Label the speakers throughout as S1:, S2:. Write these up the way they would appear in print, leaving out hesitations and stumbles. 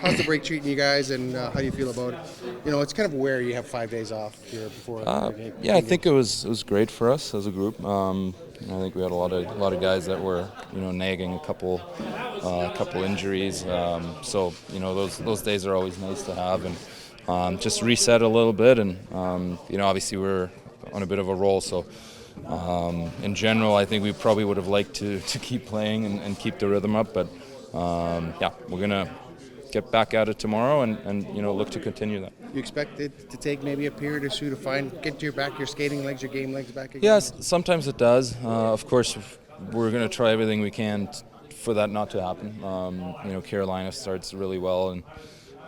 S1: how's the break treating you guys, and how do you feel about it? It's kind of rare you have 5 days off here before.
S2: Yeah, I think it was great for us as a group. I think we had a lot of guys that were nagging a couple injuries. So those days are always nice to have, and just reset a little bit. And obviously we're on a bit of a roll. So in general, I think we probably would have liked to keep playing and keep the rhythm up. But yeah, we're gonna get back at it tomorrow and look to continue that.
S1: You expect it to take maybe a period or two to get your skating legs, your game legs back again?
S2: Yes, sometimes it does. Of course, we're going to try everything we can for that not to happen. Carolina starts really well, and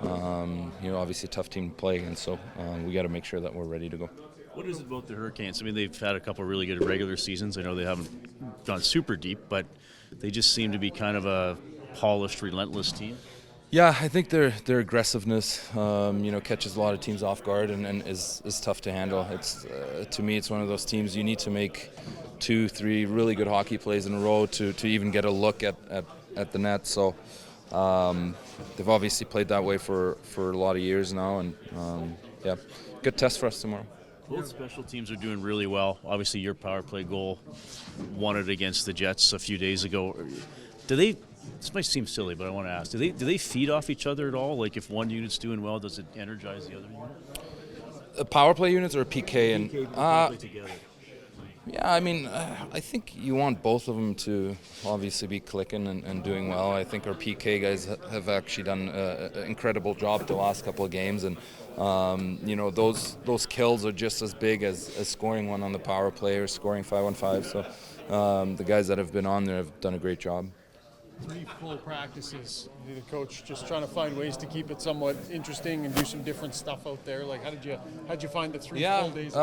S2: obviously a tough team to play against. So we got to make sure that we're ready to go.
S3: What is it about the Hurricanes? I mean, they've had a couple really good regular seasons. I know they haven't gone super deep, but they just seem to be kind of a polished, relentless team.
S2: Yeah, I think their aggressiveness, catches a lot of teams off guard and is tough to handle. It's to me, it's one of those teams you need to make 2-3 really good hockey plays in a row to even get a look at the net. So they've obviously played that way for a lot of years now, and yeah, good test for us tomorrow.
S3: Both special teams are doing really well. Obviously, your power play goal won it against the Jets a few days ago. This might seem silly, but I want to ask: Do they feed off each other at all? Like, if one unit's doing well, does it energize the other unit?
S2: Power play units or PK and
S3: play together.
S2: Yeah, I mean, I think you want both of them to obviously be clicking and doing well. I think our PK guys have actually done an incredible job the last couple of games, and those kills are just as big as scoring one on the power play or scoring 5-on-5. So the guys that have been on there have done a great job.
S4: 3 full practices. The coach just trying to find ways to keep it somewhat interesting and do some different stuff out there. Like, how'd you find the 3 full days?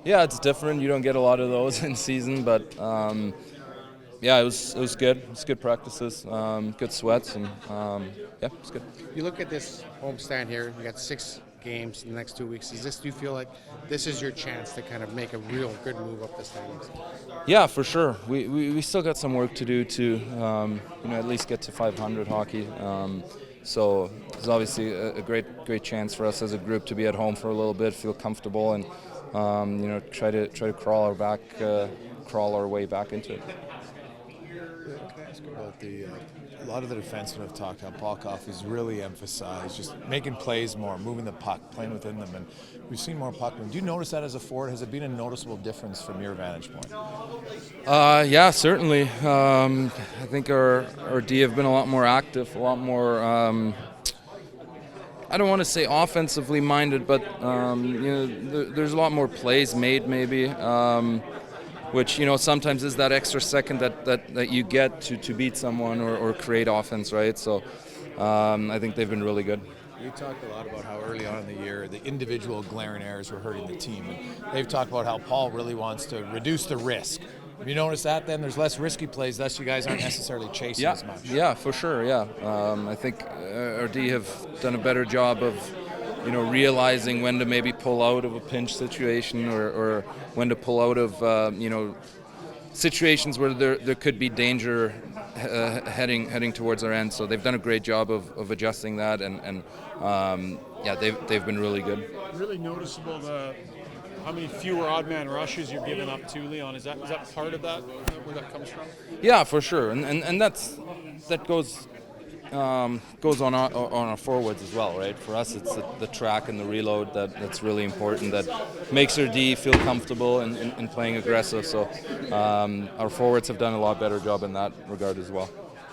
S2: Yeah, it's different. You don't get a lot of those in season, but yeah, it was good. It was good practices, good sweats, and yeah, it's good.
S1: You look at this homestand here. You got 6 games in the next 2 weeks. Do you feel like this is your chance to kind of make a real good move up the standings?
S2: Yeah, for sure. We still got some work to do to at least get to 500 hockey. So it's obviously a great chance for us as a group to be at home for a little bit, feel comfortable, and try to crawl our way back into it.
S5: Can I ask about a lot of the defensemen have talked how Paul Coffey's really emphasized just making plays more, moving the puck, playing within them, and we've seen more puck movement. Do you notice that as a forward? Has it been a noticeable difference from your vantage point?
S2: Yeah, certainly. I think our D have been a lot more active, a lot more. I don't want to say offensively minded, but there's a lot more plays made, maybe. Which sometimes is that extra second that you get to beat someone or create offense, right? So I think they've been really good.
S5: You talked a lot about how early on in the year the individual glaring errors were hurting the team, and they've talked about how Paul really wants to reduce the risk. Have you noticed that then? There's less risky plays, thus you guys aren't necessarily chasing as much.
S2: Yeah, for sure, yeah. I think our D have done a better job of realizing when to maybe pull out of a pinch situation or when to pull out of, situations where there could be danger heading towards our end. So they've done a great job of adjusting that, and yeah, they've been really good.
S4: Really noticeable how many fewer odd man rushes you're giving up to, Leon. Is that part of that, where that comes from?
S2: Yeah, for sure, and that goes on our forwards as well, right? For us, it's the track and the reload that's really important, that makes our D feel comfortable in playing aggressive. So our forwards have done a lot better job in that regard as well.